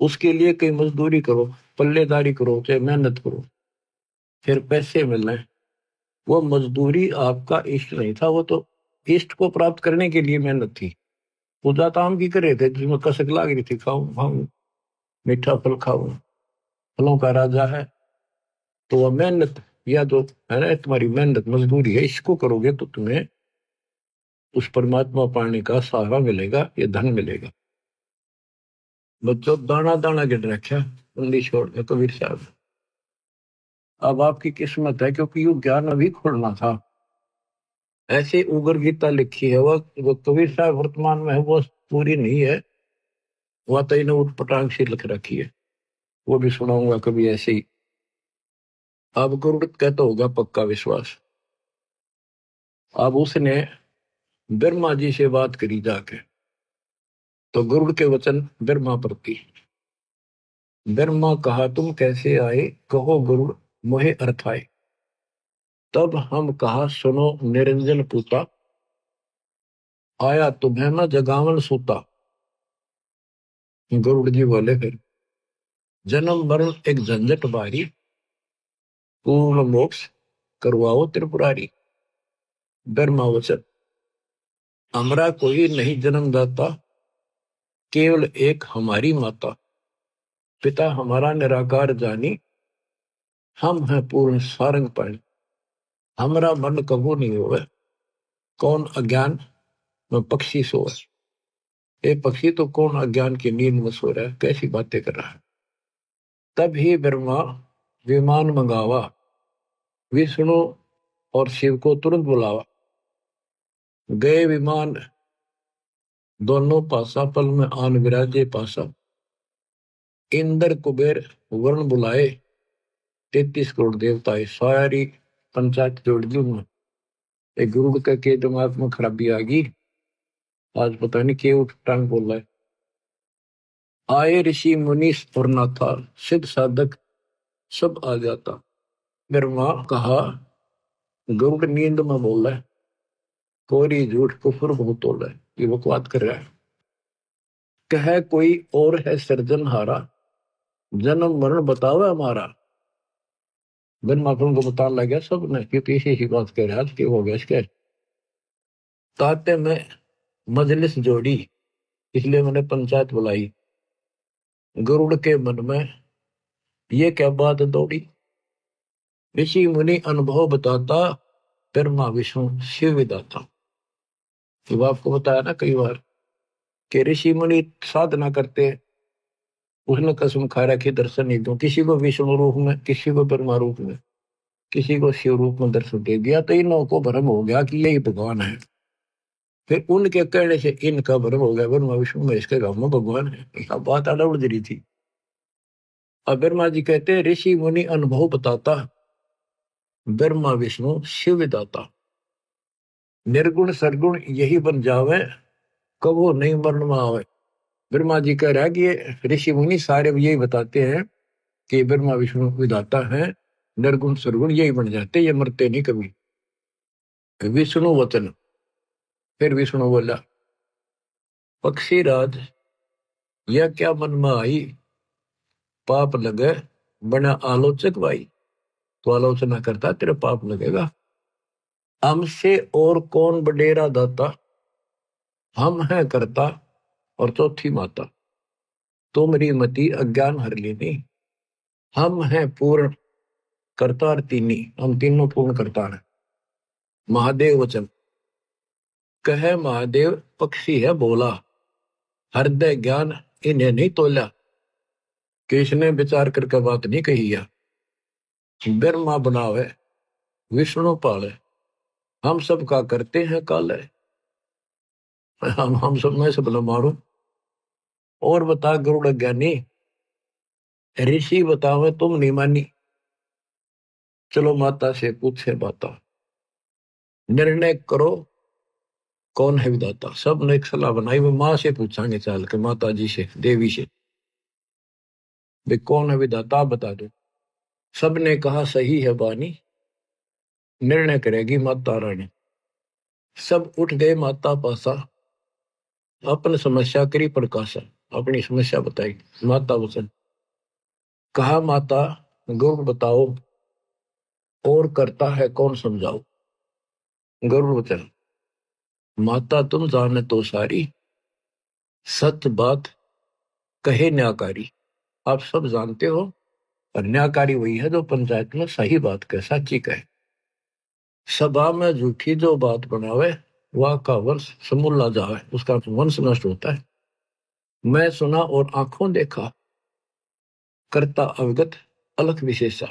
उसके लिए कहीं मजदूरी करो, पल्लेदारी करो, चाहे मेहनत करो, फिर पैसे मिलने। वो मजदूरी आपका इष्ट नहीं था, वो तो इष्ट को प्राप्त करने के लिए मेहनत थी। पूजा तो हम की कर रहे थे जिसमें कसक लाग रही थी, खाऊं खाऊं मीठा फल खाऊं, फलों का राजा है। तो वह मेहनत या जो है ना, तुम्हारी मेहनत मजदूरी है, इसको करोगे तो तुम्हें उस परमात्मा पाने का सहारा मिलेगा, ये धन मिलेगा। बच्चों दाना दाना गिन रखा उंगली छोड़ के कबीर साहब। अब आपकी किस्मत है, क्योंकि ये ज्ञान अभी खोलना था। ऐसे उगर गीता लिखी है, वो कबीर साहब वर्तमान में है, वो पूरी नहीं है, वह तो इन्हें उठपटांग से लिख रखी है, वो भी सुनाऊंगा कभी ऐसे ही। अब गुरुड़ कहता होगा पक्का विश्वास। अब उसने ब्रह्मा जी से बात करी जाके, तो गुरुड़ के वचन ब्रह्मा प्रति। ब्रह्मा कहा तुम कैसे आए, कहो गुरुड़ मोहे अर्थ आए। तब हम कहा सुनो निरंजन पूता, आया तुम्हें न जगावन सूता। गरुड़ जी बोले फिर जन्म मरण एक झंझट बारी, पूर्ण मोक्ष करवाओ त्रिपुरारी। ब्रह्मा वचन हमरा कोई नहीं जन्म दाता, केवल एक हमारी माता। पिता हमारा निराकार जानी, हम हैं पूर्ण सारंग पाणी। हमरा मन कबू नहीं होवे, कौन अज्ञान में पक्षी सोए। ये पक्षी तो कौन अज्ञान की नींद में सो रहा है, कैसी बातें कर रहा है। तब ही ब्रह्मा विमान मंगावा, विष्णु और शिव को तुरंत बुलावा। गए विमान दोनों पासा, पल में आन विराजे पासा। इंद्र कुबेर वरुण बुलाए, 33 करोड़ देवताएं। सारी पंचायत जोड़ दी उनमें। एक गुरु के दिमाग में खराबी आ गई, आज पता नहीं क्या उठ टांग बोल रहा है। आए ऋषि मुनि और नाथा, सिद्ध साधक सब आ जाता। ब्रह्मा कहा गुरु नींद में बोल रहा है, कोरी झूठ कुफर बहुत बोल रहा है, ये बकवाद कर रहा है। कह कोई और है सृजनहारा, जन्म मरण बतावे हमारा। ब्रह्मा को बताने लग गया सब ने, क्योंकि इसी ही बात कह रहा कि हो गया इसके। ताते में मजलिस जोड़ी, इसलिए मैंने पंचायत बुलाई। गरुड़ के मन में ये क्या बात दौड़ी, ऋषि मुनि अनुभव बताता, ब्रह्मा विष्णु शिव विदाता। तो आपको बताया ना कई बार कि ऋषि मुनि साधना करते, उसने कसम खा रखी दर्शन नहीं दूं, किसी को विष्णु रूप में, किसी को ब्रह्मा रूप में, किसी को शिव रूप में दर्शन दे दिया, तो इन लोगों को भ्रम हो गया कि यही भगवान है। फिर उनके कहने से इनका भ्रम हो गया ब्रह्मा विष्णु में, इसके गांव में भगवान है। यह बात आड़ा उड़ रही थी। अब ब्रह्मा जी कहते ऋषि मुनि अनुभव बताता, ब्रह्मा विष्णु शिव विदाता। निर्गुण सरगुण यही बन जावे, कबो नहीं मरण में आवे। ब्रह्मा जी कह रहा है कि ये ऋषि मुनि सारे यही बताते हैं कि ब्रह्मा विष्णु विदाता है, निर्गुण सरगुण यही बन जाते, ये मरते नहीं कभी। विष्णु वचन, फिर विष्णु बोला पक्षी राज यह क्या मन में आई, पाप लगे बना आलोचक भाई। तो आलोचना करता तेरे पाप लगेगा। हमसे और कौन बडेरा दाता, हम है करता और चौथी माता। तुमरी मति अज्ञान हर लेनी, हम है पूर्ण करतार तीनी, हम तीनों पूर्ण करतार है। महादेव वचन कहे महादेव पक्षी है बोला, हृदय ज्ञान इन्हें नहीं तोला। किसने विचार करके बात नहीं कही है। ब्रह्मा बनावे विष्णु पाले, हम सब का करते हैं काले। हम सब में से भला मारो। और बता गरुड़ ज्ञानी, ऋषि बतावे तुम नहीं मानी। चलो माता से पूछे बाता, निर्णय करो कौन है विदाता। सब ने एक सलाह बनाई, वो माँ से पूछांगे चाल के, माता जी से, देवी से, वे कौन है विदाता बता दो। सब ने कहा सही है बानी, निर्णय करेगी माता रानी। सब उठ गए माता पासा, अपन समस्या करी प्रकाशा। अपनी समस्या बताई। माता वचन कहा, माता गरुड़ बताओ और करता है कौन समझाओ। गरुड़ वचन, माता तुम जाने तो सारी, सत्य बात कहे न्याकारी। आप सब जानते हो, और न्याकारी वही है जो पंचायत में सही बात कहे, सच्ची कहे। सभा में झूठी जो बात बनावे, वह का वंश समूला जावे, उसका वंश नष्ट होता है। मैं सुना और आंखों देखा, करता अवगत अलख विशेषा।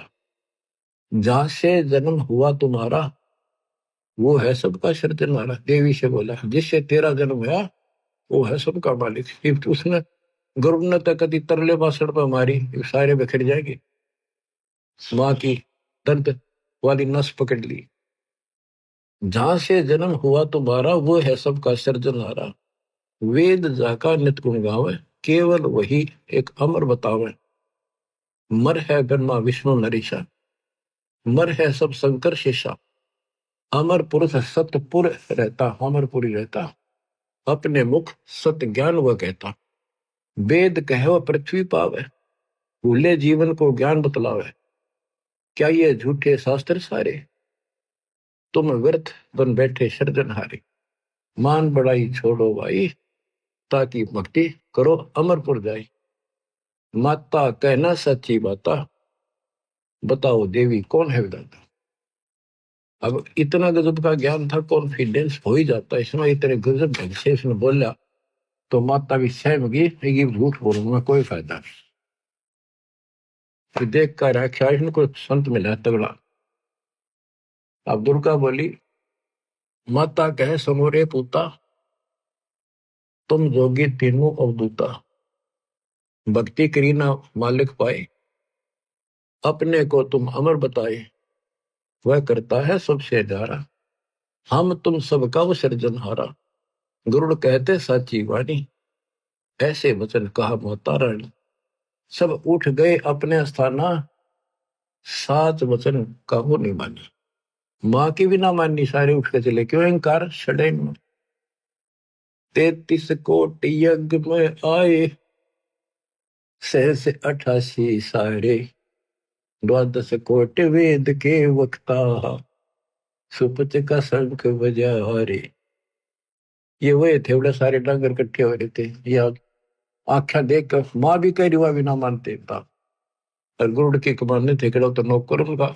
जहां से जन्म हुआ तुम्हारा, वो है सबका सृजनहारा। देवी से बोला, जिससे तेरा जन्म हुआ वो है सबका मालिक। फिर उसने गरुड़ ने तो कभी तरले बासड़ पर मारी, सारे बिखर जाएगी। माँ की दर्द वाली नस पकड़ ली। जहां से जन्म हुआ तुम्हारा, वो है सबका सृजनहारा। वेद जाका नित गुण गावे, केवल वही एक अमर बतावे। मर है ब्रह्मा विष्णु नरेशा, मर है सब शंकर शेषा। अमर पुरुष सतपुर रहता, अमरपुरी रहता। अपने मुख सत्य ज्ञान वह कहता। वेद कहो पृथ्वी पावे, भूले जीवन को ज्ञान बतलावे। क्या ये झूठे शास्त्र सारे, तुम व्यर्थ बन बैठे सृजनहारे। मान बड़ाई छोड़ो भाई, ताकि भक्ति करो अमरपुर जाई। माता कहना सच्ची बाता, बताओ देवी कौन है विधाता। अब इतना गजब का ज्ञान था, कॉन्फिडेंस हो ही जाता है इसमें। इतने गजब ढंग से इसने बोला तो माता भी सहम गई, ये झूठ बोलूंगा कोई फायदा नहीं। फिर देख कर आख्या इनको संत मिला तगड़ा। अब दुर्गा बोली, माता कहे समोरे पूता, तुम जोगी तीनों अवधूता। भक्ति करी ना मालिक पाए, अपने को तुम अमर बताए। वह करता है सबसे न्यारा, हम तुम सबका वो सृजनहारा। गरुड़ कहते साची वाणी, ऐसे वचन कहा माता रानी। सब उठ गए अपने स्थाना, सात वचन कहो नहीं मानी। माँ की भी ना माननी, सारे उठ के चले। क्यों? अहंकार छड़े। 33 कोटि यज्ञ में आए, सहस 88 सारे। 12 कोटि वेद के वक्ता, सुपच का शंख बजा रे। ये वही थे, बड़े सारे डांगर इकट्ठे हो रहे थे। या आख्या देख कर माँ भी कह रही, हुआ भी ना मानते था। और गरुड़ के कमाने थे, कड़ो तो नौकर उनका।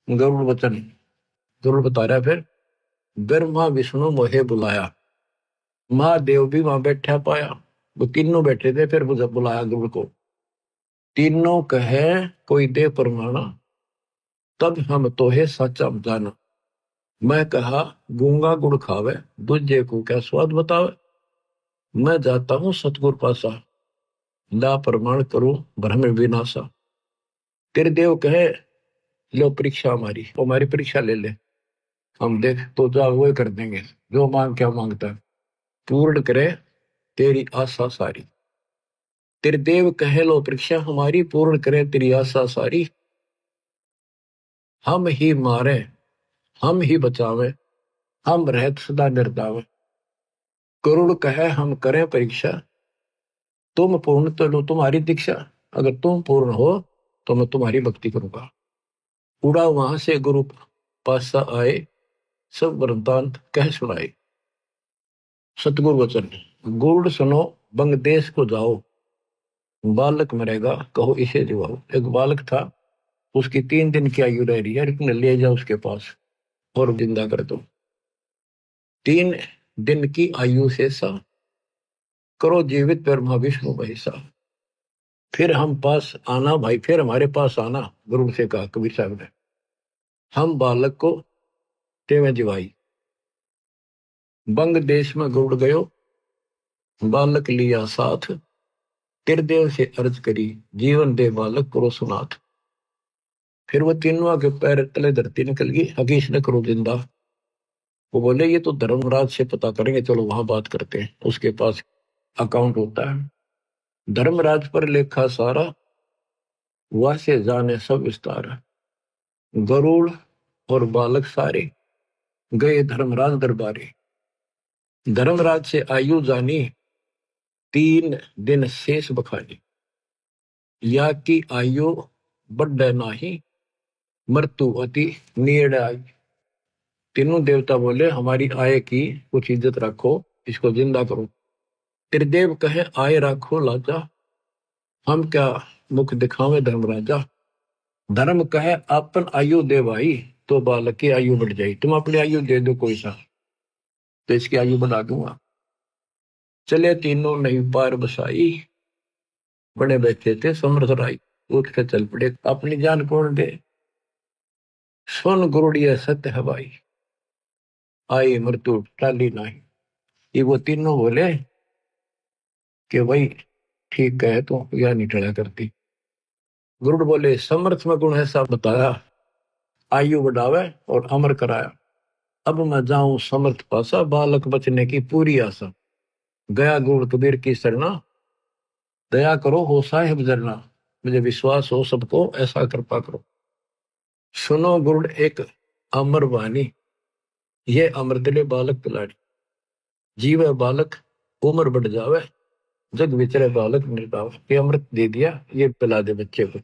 गरुड़ वचन, गरुड़ बता रहा फिर, ब्रह्मा विष्णु मोहे बुलाया। महादेव भी वहां बैठा पाया। वो तीनों बैठे थे, फिर मुझे बुलाया गरुड़ को। तीनों कहे कोई दे परमाना, तब हम तोहे सच्चा जाना। मैं कहा गूंगा गुड़ खावे, दूजे को क्या स्वाद बतावे। मैं जाता हूं सतगुर पासा, ला प्रमाण करूं भ्रम विनाशा। तेरे देव कहे लो परीक्षा हमारी परीक्षा ले ले। हम देख तो जा वो कर देंगे, जो मांग क्या मांगता है। पूर्ण करे तेरी आशा सारी। तेरे देव कहे लो परीक्षा हमारी, पूर्ण करे तेरी आशा सारी। हम ही मारे हम ही बचावे, हम रहत सदा निर्दावे। करुण कहे हम करें परीक्षा, तुम पूर्ण तो लो तुम्हारी दीक्षा। अगर तुम पूर्ण हो तो मैं तुम्हारी भक्ति करूंगा। उड़ा वहां से गुरु पासा आए, सब वृतांत कह सुनाए। सतगुरु वचन, गुड़ सुनो बंग देश को जाओ। बालक मरेगा कहो इसे जिवाओ। एक बालक था, उसकी 3 दिन की आयु रह रही है, लेकिन ले जाओ उसके पास और जिंदा कर दो। 3 दिन की आयु से सा, करो जीवित ब्रह्मा विष्णु महेशा। फिर हम पास आना भाई, फिर हमारे पास आना, गुरु से कहा कबीर साहब ने। हम बालक को तेवे जिवाई। बंग देश में गुड़ गयो, बालक लिया साथ। त्रिदेव से अर्ज करी, जीवन दे बालक करो सुनाथ। फिर वो तीनों के पैर तले धरती निकल गई, हकीश ने करो जिंदा। वो बोले ये तो धर्मराज से पता करेंगे, चलो वहां बात करते हैं, उसके पास अकाउंट होता है। धर्मराज पर लेखा सारा, वह से जाने सब विस्तार। गरुड़ और बालक सारे गए धर्मराज दरबारे। धर्मराज से आयु जानी, 3 दिन शेष बखानी, या की आयु बढ़े नाही, मृत्यु अति नेड़ आई। तीनों देवता बोले हमारी आय की कुछ इज्जत रखो, इसको जिंदा करो। त्रिदेव कहे आय रखो लाजा, हम क्या मुख दिखावे धर्मराजा। धर्म कहे अपन आयु दे भाई, तो बालक की आयु बढ़ जाए। तुम अपनी आयु दे दो कोई सा, तो इसकी आयु बढ़ा दूंगा। चले तीनों नहीं पार बसाई, बड़े बैठे थे समर्थ राई। उठ के चल पड़े, अपनी जान कौन दे, सुन गुरुड़िया सत्य हवाई, आई मृत्यु टाली नहीं। ये वो तीनों बोले कि भाई ठीक है, तो यह नहीं टला करती। गुरुड़ बोले समर्थ में गुण ऐसा बताया, आयु बढ़ावे और अमर कराया। अब मैं जाऊं समर्थ पासा, बालक बचने की पूरी आशा। गया गुरु कबीर की शरणा, दया करो हो साहिब जरना। मुझे विश्वास हो सबको, ऐसा कृपा करो। सुनो गुरुड़ एक अमर वाणी, ये अमृतले बालक पिलाड़ी। जीवे बालक उम्र बढ़ जावे, जग विचरे बालक निर्दाव। ये अमृत दे दिया, ये पिला दे बच्चे को।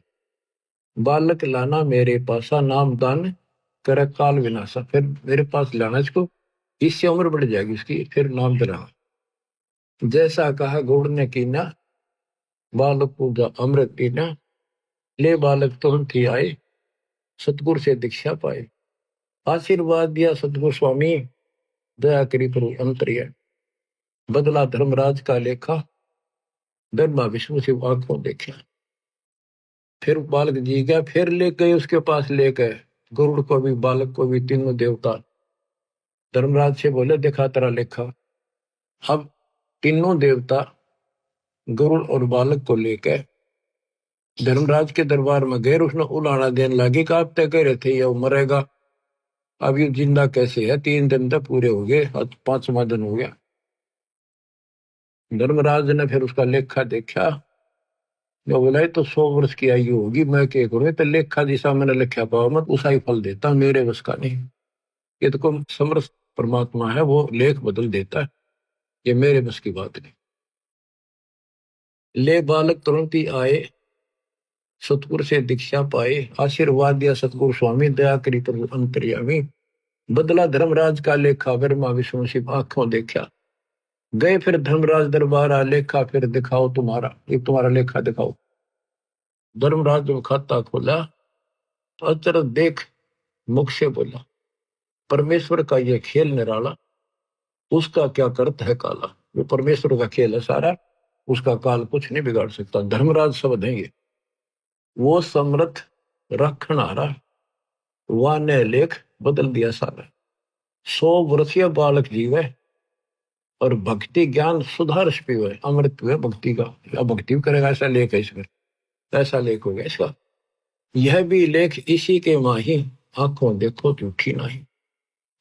बालक लाना मेरे पासा, नाम दान कर काल विनाशा। फिर मेरे पास लाना इसको, इससे उम्र बढ़ जाएगी इसकी, फिर नाम दिला। जैसा कहा गौड़ ने कीना, बालक पूजा अमृत पीना। ले बालक तुरंत ही आए, सतगुरु से दीक्षा पाए। आशीर्वाद दिया सतगुरु स्वामी, दया करी प्रभु अंतर्य। बदला धर्मराज का लेखा, धर्मा विष्णु से आंखों देखा। फिर बालक जी गया, फिर ले गए उसके पास, ले गए गरुड़ को भी बालक को भी, तीनों देवता। धर्मराज से बोले देखा तेरा लेखा। अब तीनों देवता गरुड़ और बालक को लेकर धर्मराज के दरबार में गए। उसने उलाना देने लगे कि आप तय कह रहे थे ये मरेगा, अब ये जिंदा कैसे है। 3 दिन तक पूरे हो गए, आज 5वां दिन हो गया। धर्मराज ने फिर उसका लेखा देखा, जो बोला तो 100 वर्ष की आयु होगी। मैं क्या करूँ, तो लेखा दिशा मैंने लिखा पाओ मत, उसा ही फल देता, मेरे बस का नहीं। ये तो कोई समर्थ परमात्मा है, वो लेख बदल देता है, ये मेरे बस की बात नहीं। ले बालक तुरंत ही आए, सतगुरु से दीक्षा पाए। आशीर्वाद दिया सतगुरु स्वामी, दया करी प्रभु अंतर्यामी। बदला धर्मराज का लेखा, ब्रह्मा विष्णु शिव आंखों देखा। गए फिर धर्मराज दरबार, लेखा फिर दिखाओ तुम्हारा, ये तुम्हारा लेखा दिखाओ। धर्मराज ने खाता खोला, तो अचरज देख मुख से बोला, परमेश्वर का ये खेल निराला, उसका क्या करत है काला। वो परमेश्वर का खेल है सारा, उसका काल कुछ नहीं बिगाड़ सकता। धर्मराज शब्द है ये, वो समर्थ रखनारा, वाने लेख बदल दिया सारा। 100 वर्षीय बालक जीवे और भक्ति ज्ञान सुधारस पीवे, अमृत हुए भक्ति का। अब भक्ति करेगा ऐसा लेख है इसमें, ऐसा लेख हो गया इसका। यह भी लेख इसी के माही, आंखों देखो झूठी नहीं।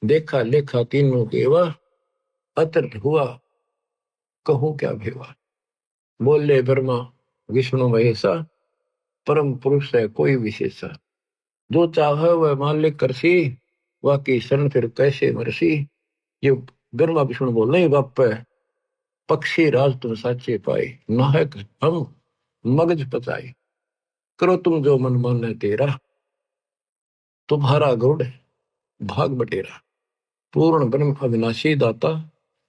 देखा लेखा तीनों देवा, अतर हुआ कहूं क्या भेवा। बोले ब्रह्मा विष्णु महेशा, परम पुरुष है कोई विशेषा। जो चाहे वह मालिक करसी, वाकी शरण फिर कैसे मरसी। ये ब्रह्मा विष्णु बोल रहे बाप पक्षी राज तुम साचे पाए, नाहक हम मगज पचाए। करो तुम जो मन माने तेरा, तुम्हारा गरुड़ भाग बटेरा। पूर्ण ब्रह्म अविनाशी दाता,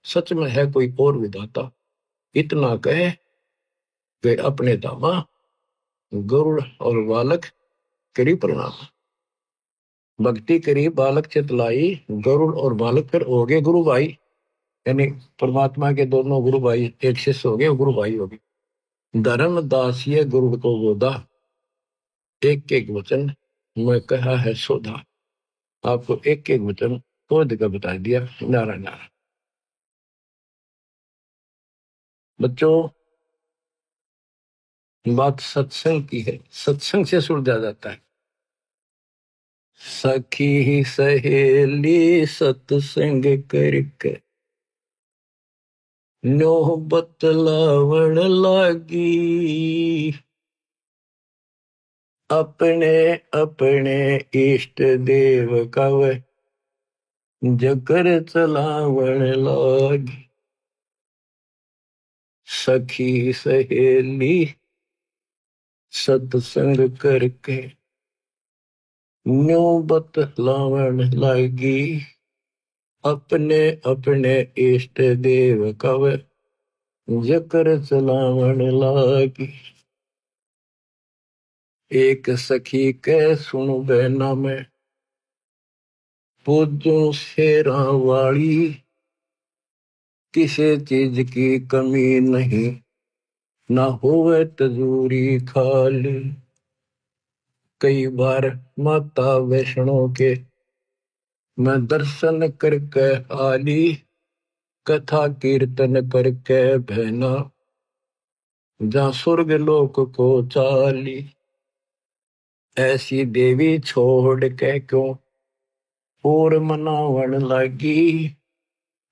सच में है कोई और विधाता। इतना कहे वे अपने दामा, गरुड़ और बालक करी प्रणाम। भक्ति करी बालक चितलाई, गरुड़ और बालक फिर हो गए गुरु भाई। यानी परमात्मा के दोनों गुरु भाई, एक शिष्य हो गए, गुरु भाई हो गए। धर्म दासिये गुरु को गोदा, एक एक वचन मैं कहा है सोधा। आपको एक एक वचन खोद का बता दिया, नारा नारा। बच्चों बात सत्संग की है, सत्संग से सुलझा जाता है। सखी सहेली सत्संग करके नो बतलावण लागी, अपने अपने इष्ट देव कव जकर चलावण लागी। सखी सहेली सत्संग करके न्यू बतलावन लागी, अपने अपने इष्ट देव कव जकर चलावन लागी। एक सखी के सुन बहना में पूजू शेरा वाली, किसी चीज की कमी नहीं ना होवे तजूरी खाली। कई बार माता वैष्णो के मैं दर्शन करके आली, कथा कीर्तन करके बहना जहाँ स्वर्ग लोक को चाली। ऐसी देवी छोड़ के क्यों और मनावन लगी,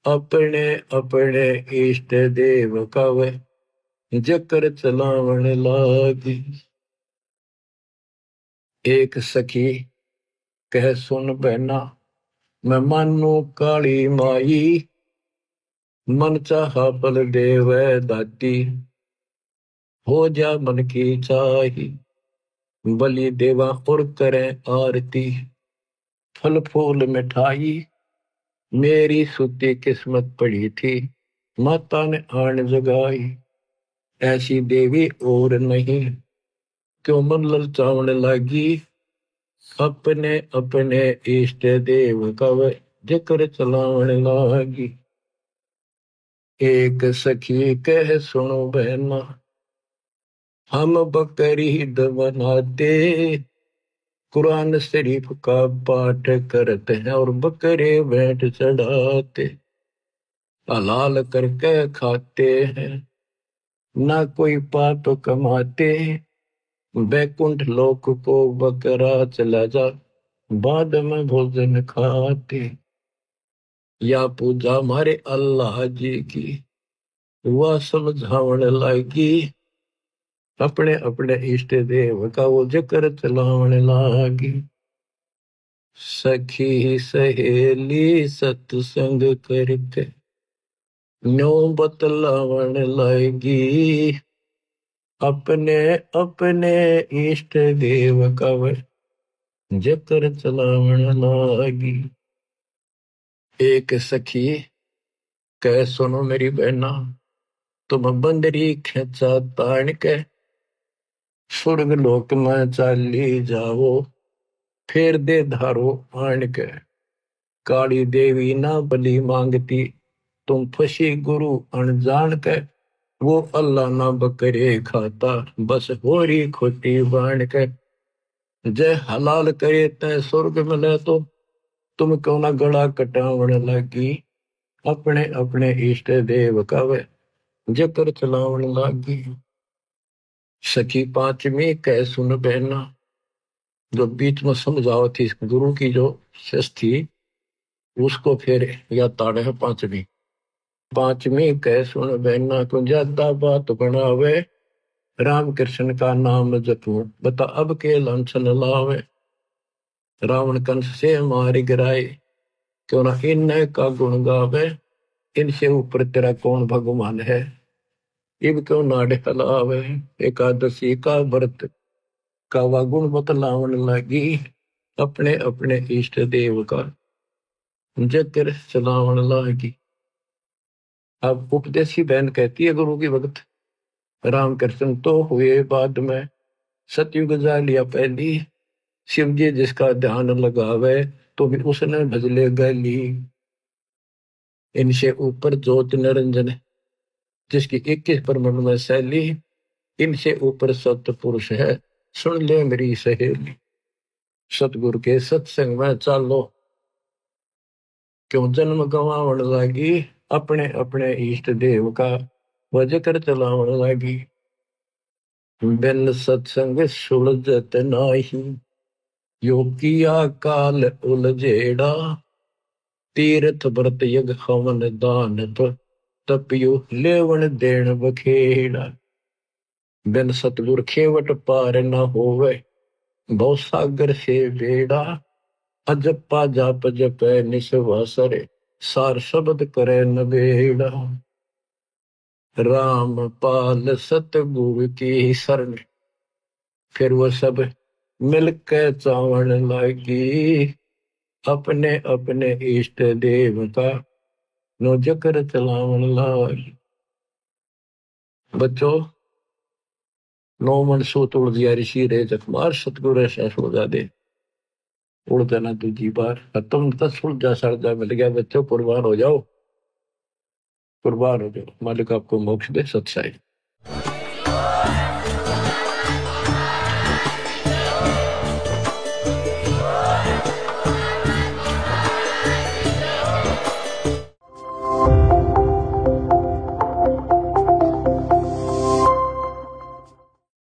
अपने अपने इष्ट देव कव जकर चलावन लागी। एक सखी कह सुन बहना मैं मानू काली माई, मन चाहा बल देव दाती हो जा मन की चाही। बलि देवा और करें आरती, फल फूल मिठाई मेरी सूती किस्मत पड़ी थी, माता ने आन जगाई। ऐसी देवी और नहीं क्यों मन ललचावन लागी, अपने अपने इष्ट देव कव जिक्र चलावन लागी। एक सखी कह सुनो बहना हम बकरीद बनाते, कुरान शरीफ का पाठ करते हैं और बकरे भेंट चढ़ाते, हलाल करके खाते हैं ना कोई पाप कमाते। बैकुंठ लोक को बकरा चला जा, बाद में भोजन खाते। या पूजा हमारे अल्लाह जी की वह समझावन लागी, अपने अपने इष्ट देव का वो जिक्र चलावन लागी। सखी सहेली सत्संग करके न्यो बतलावन लागी, अपने अपने इष्ट देव का जिक्र चलावन लागी। एक सखी कह सुनो मेरी बहना तुम बंदरी खेचा तान के स्वर्ग लोक में चाली जाओ, फिर दे धारो आन के। काली देवी ना बलि मांगती तुम फसी गुरु अनजान के, वो अल्लाह ना बकरे खाता बस होरी खोटी बाण के। जय हलाल करे तय स्वर्ग मिले तो तुम क्यों ना गला कटावण लगी, अपने अपने इष्ट देव का वे जिक्र चलावण लागी। सखी पांचवी कह सुन बहना, जो बीच में समझाओ थी गुरु की जो शिष्य थी उसको फिर या ताड़े है पांचवी। पांचवी कह सुन बहना को ज्यादा बात बनावे, राम कृष्ण का नाम जपू बता अब के लांछन लावे। रावण कंस से मार गिराए क्यों ना इन का गुण गावे, इनसे ऊपर तेरा कौन भगवान है, इब क्यों नाड़े हलावे। एकादशी का व्रत का वह गुण बतलावन लगी, अपने अपने इष्ट देव का जिक्र चलावन लगी। अब उपदेशी बहन कहती है गुरु की भगत रामकृष्ण तो हुए बाद में, सतयुग जा लिया पहली, शिव जी जिसका ध्यान लगावे तो भी उसने भजले गली। इनसे ऊपर ज्योत निरंजन जिसकी 21 परमाणु में शैली, इनसे ऊपर सतपुरुष है सुन ले मेरी सहेली। सतगुरु के सत्संग में चालो क्यों जन्म गवावन लागी, अपने अपने इष्ट देव का वह जिक्र चलावन लागी। बिन सत्संग सुलझत नाही, योगिया काल उलझेड़ा, तीर्थ व्रत यज्ञ हवन दान तपियो लेवन देन बखेड़ा। बिन सतगुर खेवट पार न होवे, भव सागर से बेड़ा, अजपा जाप जपै निसवासरे, सार शब्द करे नबेड़ा। राम पाल सतगुरु की शरण। फिर वो सब मिलकर चावण लागी, अपने अपने इष्ट देव का नो जकर चलावन लागी। बच्चों, नो मन सो तोड़ दिया ऋषि रे जखमार, सतगुरु ऐसा सोजा दे उड़ देना दूजी बार। तुम तक सुलझा सड़जा मिल गया बच्चों, कुर्बान हो जाओ, कुर्बान हो जाओ। मालिक आपको मोक्ष दे। सत्साई।